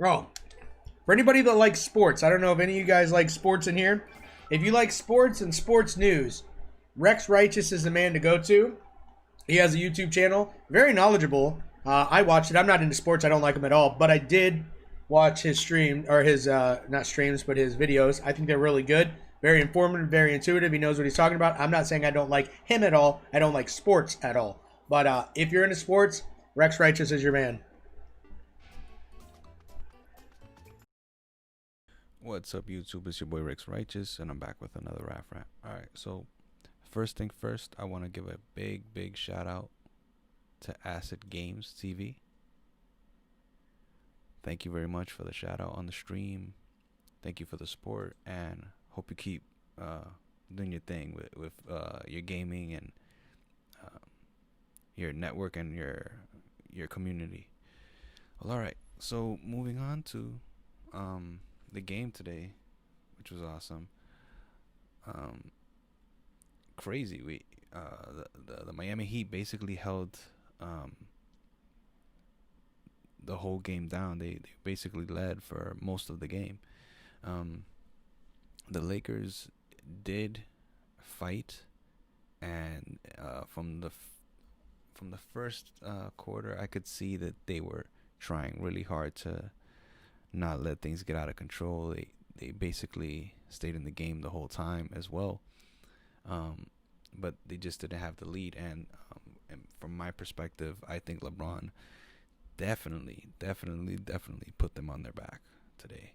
Oh, for anybody that likes sports, I don't know if any of you guys like sports in here. If you like sports and sports news, Rex Righteous is the man to go to. He has a YouTube channel, very knowledgeable. I watched it. I'm not into sports. I don't like him at all, but I did watch his stream or his not streams, but his videos. I think they're really good, very informative, very intuitive. He knows what he's talking about. I'm not saying I don't like him at all. I don't like sports at all. But if you're into sports, Rex Righteous is your man. What's up, YouTube? It's your boy Rex Righteous, and I'm back with another rap. Alright, so first thing first, I want to give a big shout out to Acid Games TV. Thank you very much for the shout out on the stream. Thank you for the support, and hope you keep doing your thing with your gaming and uh, your network and your community. Well, alright, so moving on to the game today, which was awesome. Um, Crazy. The Miami Heat basically held um, the whole game down. They basically led for most of the game. Um, the Lakers did fight, and from the first quarter, I could see that they were trying really hard to not let things get out of control. They basically stayed in the game the whole time as well. Um, but they just didn't have the lead. And from my perspective, I think LeBron definitely put them on their back today.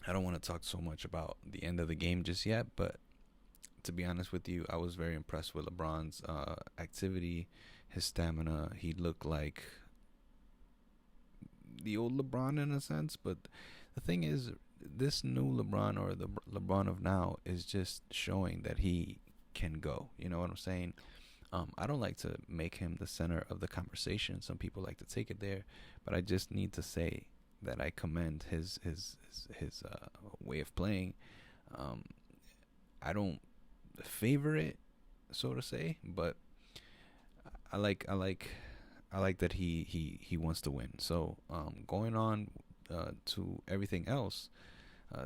I don't want to talk so much about the end of the game just yet, but to be honest with you, I was very impressed with LeBron's activity, his stamina. He looked like the old LeBron in a sense, but the thing is, this new LeBron, or the LeBron of now, is just showing that he can go. You know what I'm saying? I don't like to make him the center of the conversation. Some people like to take it there, but I just need to say that I commend his way of playing. Um, I don't favor it, so to say, but I like I like I like that he wants to win. So going on to everything else,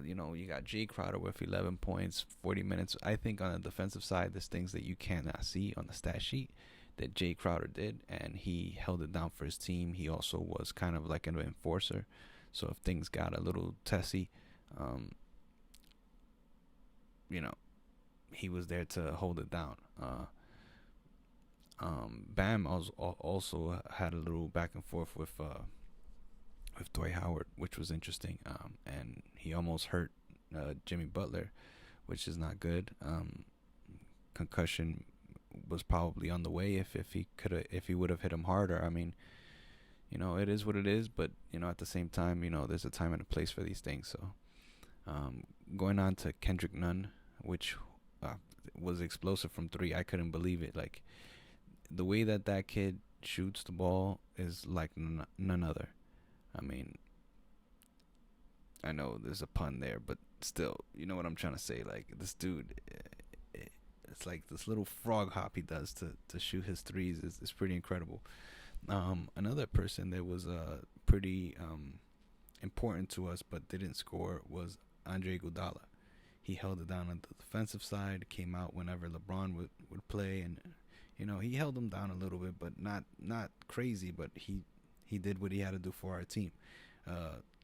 you got Jay Crowder with 11 points, 40 minutes. I think on the defensive side, there's things that you cannot see on the stat sheet that Jay Crowder did, and he held it down for his team. He also was kind of like an enforcer. So if things got a little testy, um, you know, he was there to hold it down. Bam also had a little back and forth with Dwight Howard, which was interesting. And he almost hurt Jimmy Butler, which is not good. Concussion was probably on the way if he would have hit him harder. I mean, it is what it is, but at the same time, there's a time and a place for these things. So, going on to Kendrick Nunn, which was explosive from three. I couldn't believe it. Like, the way that kid shoots the ball is like none other. I mean, I know there's a pun there, but still, you know what I'm trying to say. Like, this dude, it's like this little frog hop he does to shoot his threes is pretty incredible. Another person that was pretty important to us but didn't score was Andre Iguodala. He held it down on the defensive side, came out whenever LeBron would play, and he held him down a little bit, but not crazy. But he did what he had to do for our team.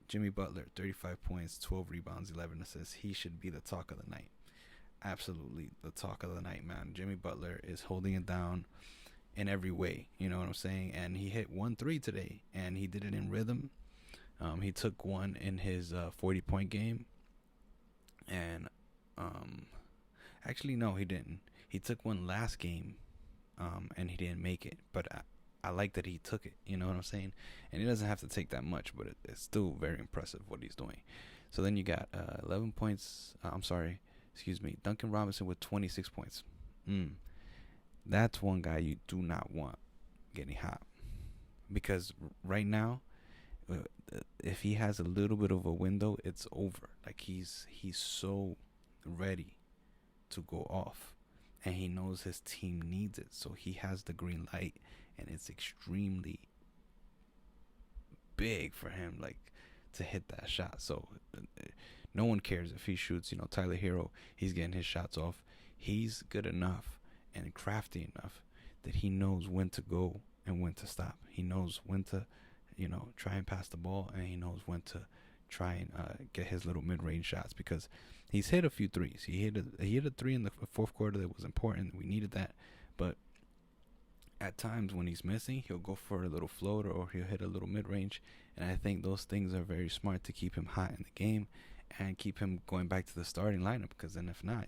Jimmy Butler, 35 points, 12 rebounds, 11 assists. He should be the talk of the night. Absolutely the talk of the night, man. Jimmy Butler is holding it down in every way. You know what I'm saying? And he hit 1 3 today, and he did it in rhythm. He took one in his 40-point game, and actually no, he didn't. He took one last game, and he didn't make it. But I like that he took it. You know what I'm saying? And he doesn't have to take that much, but it's still very impressive what he's doing. So then you got 11 points. Excuse me, Duncan Robinson with 26 points. That's one guy you do not want getting hot, because right now, if he has a little bit of a window, it's over. Like, he's so ready to go off, and he knows his team needs it, so he has the green light, and it's extremely big for him, like, to hit that shot. So no one cares if he shoots. Tyler Hero, he's getting his shots off. He's good enough and crafty enough that he knows when to go and when to stop. He knows when to, try and pass the ball, and he knows when to try and get his little mid-range shots, because he's hit a few threes. He hit a three in the fourth quarter that was important. We needed that. But at times when he's missing, he'll go for a little floater or he'll hit a little mid-range. And I think those things are very smart to keep him hot in the game and keep him going back to the starting lineup, because then if not,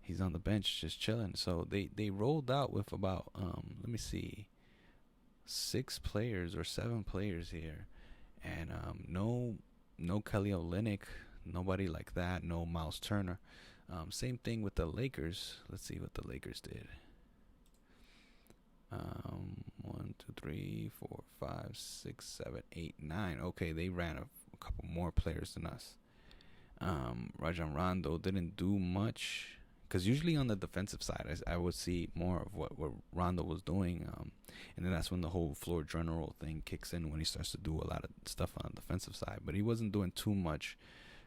he's on the bench just chilling. So they rolled out with about, let me see, 6 players or 7 players here. And no Kelly Olynyk, nobody like that, no Miles Turner. Same thing with the Lakers. Let's see what the Lakers did. 1, 2, 3, 4, 5, 6, 7, 8, 9. Okay, they ran a couple more players than us. Rajon Rondo didn't do much, because usually on the defensive side, I would see more of what Rondo was doing, and then that's when the whole floor general thing kicks in, when he starts to do a lot of stuff on the defensive side. But he wasn't doing too much.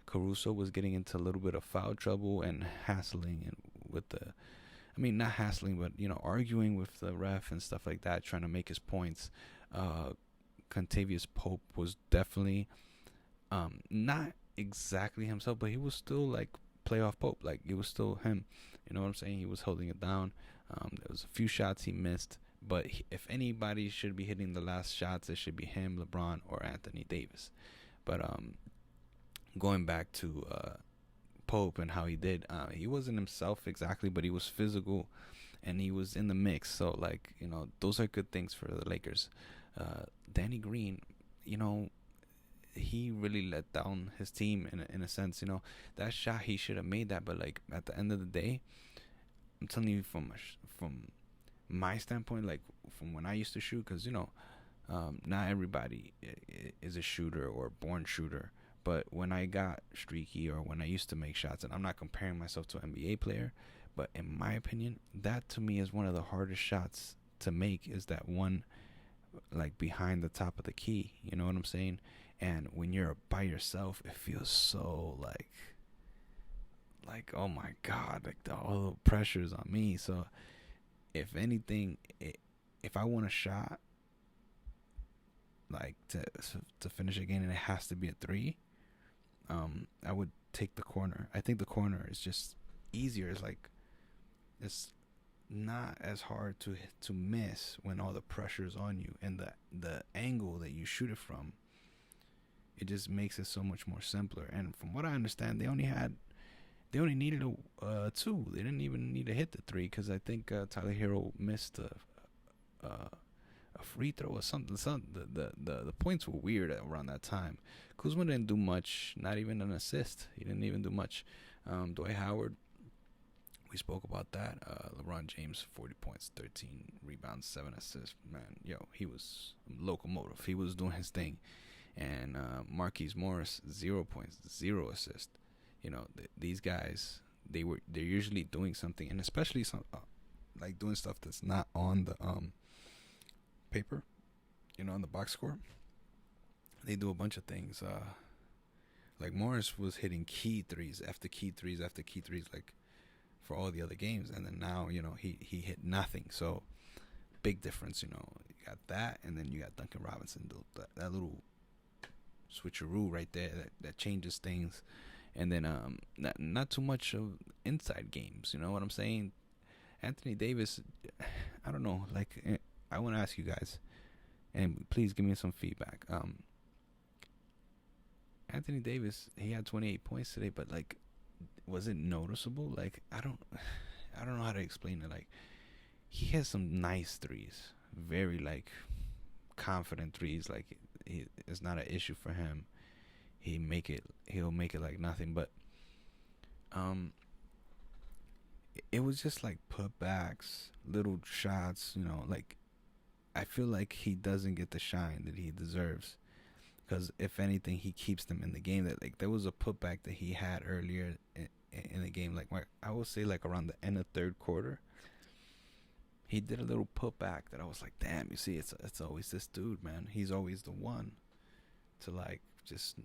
Caruso was getting into a little bit of foul trouble and hassling, and not hassling, but arguing with the ref and stuff like that, trying to make his points. Contavious Pope was definitely not exactly himself, but he was still like playoff Pope. Like, it was still him. You know what I'm saying? He was holding it down. There was a few shots he missed, but if anybody should be hitting the last shots, it should be him, LeBron, or Anthony Davis. But going back to Pope and how he did, he wasn't himself exactly, but he was physical and he was in the mix. So, like, those are good things for the Lakers. Danny Green, he really let down his team in a sense. That shot, he should have made that, but like at the end of the day, I'm telling you from my standpoint, like from when I used to shoot, because not everybody is a shooter or born shooter. But when I got streaky, or when I used to make shots, and I'm not comparing myself to an NBA player, but in my opinion, that to me is one of the hardest shots to make, is that one like behind the top of the key. You know what I'm saying? And when you're by yourself, it feels so like oh my God, like all the pressure's on me. So if anything, if I want a shot like to finish a game and it has to be a 3, I would take the corner. I think the corner is just easier. It's like, it's not as hard to miss when all the pressure's on you, and the angle that you shoot it from, it just makes it so much more simpler. And from what I understand, they only needed a 2. They didn't even need to hit the 3, because I think Tyler Hero missed a free throw or something. The points were weird around that time. Kuzma didn't do much, not even an assist. He didn't even do much. Dwight Howard, we spoke about that. LeBron James, 40 points, 13 rebounds, 7 assists. Man, he was a locomotive. He was doing his thing. And Marquise Morris, 0 points, 0 assists. These guys, they're usually doing something, and especially some like doing stuff that's not on the paper, on the box score. They do a bunch of things. Like Morris was hitting key threes after key threes after key threes, like for all the other games, and then now he hit nothing. So big difference. You got that, and then you got Duncan Robinson, that little switcheroo right there that changes things. And then not too much of inside games. You know what I'm saying? Anthony Davis, I don't know. Like, I want to ask you guys, and please give me some feedback. Anthony Davis, he had 28 points today, but like, was it noticeable? Like, I don't know how to explain it. Like, he has some nice threes, very like confident threes. Like, it's not an issue for him. He'll make it like nothing. But it was just like putbacks, little shots. Like, I feel like he doesn't get the shine that he deserves, because if anything, he keeps them in the game. That, like, there was a putback that he had earlier in the game, like I will say like around the end of third quarter, he did a little putback that I was like, damn, you see, it's always this dude, man. He's always the one. to like just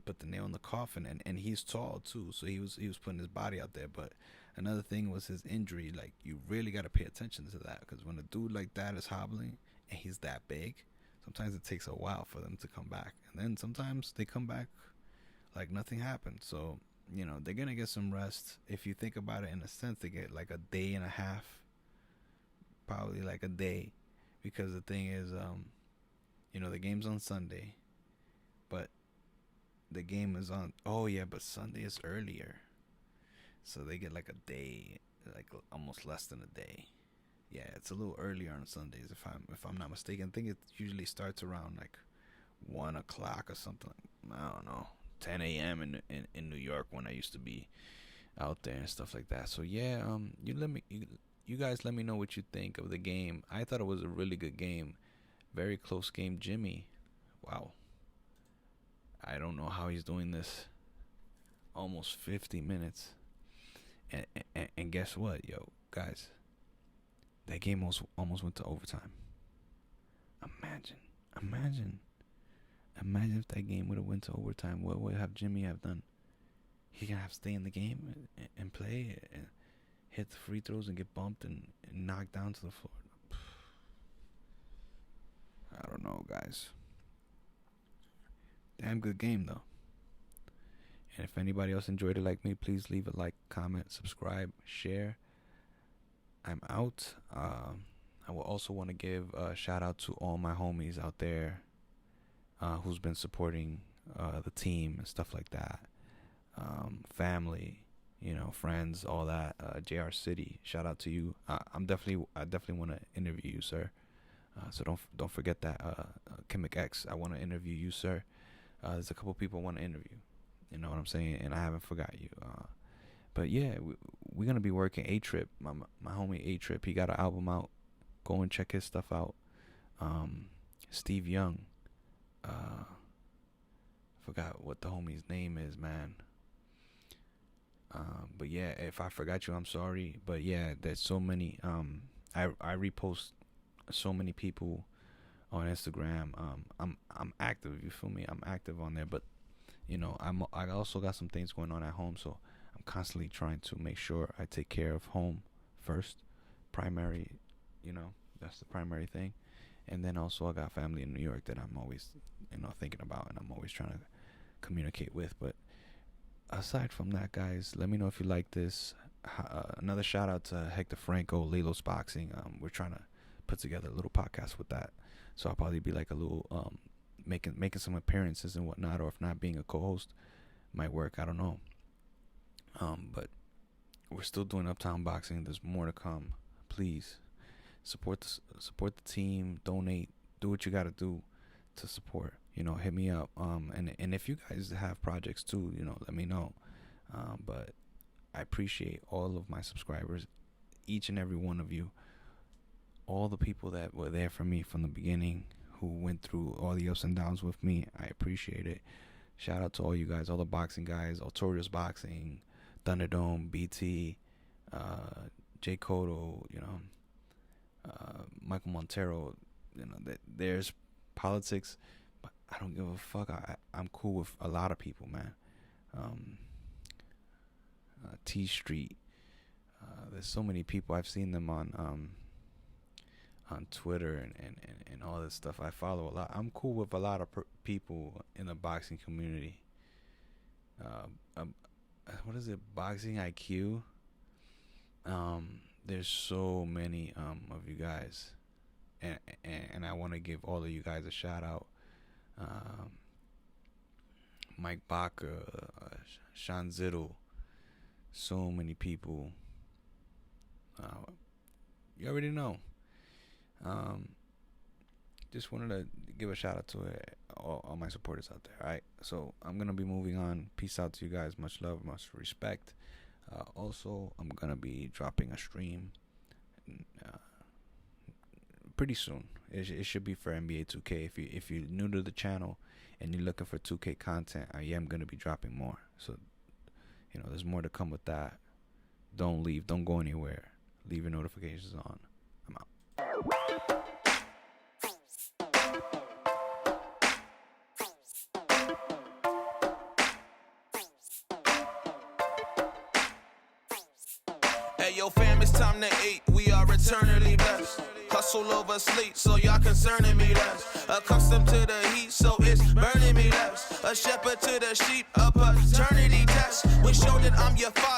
put the nail in the coffin. And he's tall too, so he was putting his body out there. But another thing was his injury. Like, you really got to pay attention to that, because when a dude like that is hobbling and he's that big, sometimes it takes a while for them to come back, and then sometimes they come back like nothing happened. So, you know, they're gonna get some rest. If you think about it, in a sense, they get like a day and a half, probably like a day, because the thing is, you know, the game's on Sunday, but the game is on, oh yeah, but Sunday is earlier, so they get like a day, like almost less than a day. Yeah, it's a little earlier on Sundays, if I'm not mistaken. I think it usually starts around like 1 o'clock or something. I don't know, 10 a.m. in New York, when I used to be out there and stuff like that. So yeah, you guys let me know what you think of the game. I thought it was a really good game, very close game. Jimmy, wow, I don't know how he's doing this almost 50 minutes. And guess what, yo, guys? That game almost went to overtime. Imagine if that game would have went to overtime. What would have Jimmy have done? He gonna have to stay in the game and play and hit the free throws and get bumped and knocked down to the floor. I don't know, guys. Damn good game though. And if anybody else enjoyed it like me, please leave a like, comment, subscribe, share. I'm out. I will also want to give a shout out to all my homies out there who's been supporting the team and stuff like that. Family, you know, friends, all that. JR City, shout out to you. I definitely want to interview you, sir. So don't forget that. Chemic X, I want to interview you, sir. There's a couple people I want to interview. You know what I'm saying? And I haven't forgot you. But yeah, we're gonna be working. A-Trip, my homie A-Trip, he got an album out. Go and check his stuff out. Steve Young, forgot what the homie's name is, man. But yeah, if I forgot you, I'm sorry. But yeah, there's so many. I repost so many people on Instagram. I'm active. You feel me? I'm active on there. But you know, I also got some things going on at home, so I'm constantly trying to make sure I take care of home first, primary. You know, that's the primary thing. And then also I got family in New York that I'm always, you know, thinking about, and I'm always trying to communicate with. But aside from that, guys, let me know if you like this. Another shout out to Hector Franco, Lilos Boxing. We're trying to put together a little podcast with that, so I'll probably be like a little making some appearances and whatnot, or if not, being a co-host might work. I don't know. But we're still doing Uptown Boxing. There's more to come. Please support the team. Donate. Do what you got to do to support. You know, hit me up. And if you guys have projects too, you know, let me know. But I appreciate all of my subscribers, each and every one of you, all the people that were there for me from the beginning, who went through all the ups and downs with me. I appreciate it. Shout out to all you guys, all the boxing guys, Altorius Boxing, Thunderdome, BT, Jay Cotto, you know, Michael Montero. You know, there's politics, but I don't give a fuck. I'm cool with a lot of people, man. T Street. There's so many people. I've seen them on Twitter and all this stuff. I follow a lot. I'm cool with a lot of people in the boxing community. What is it? Boxing IQ. There's so many of you guys, and I want to give all of you guys a shout out. Mike Baca, Sean Zittle, so many people. You already know. Just wanted to give a shout out to all my supporters out there. All right, so I'm gonna be moving on. Peace out to you guys. Much love, much respect. Also, I'm gonna be dropping a stream pretty soon. It should be for NBA 2K. If you're new to the channel and you're looking for 2K content, I am gonna be dropping more. So, you know, there's more to come with that. Don't leave. Don't go anywhere. Leave your notifications on. I'm out. yo, fam, it's time to eat. We are eternally blessed. Hustle over sleep, so y'all concerning me less. Accustomed to the heat, so it's burning me less. A shepherd to the sheep, a paternity test. We show that I'm your father.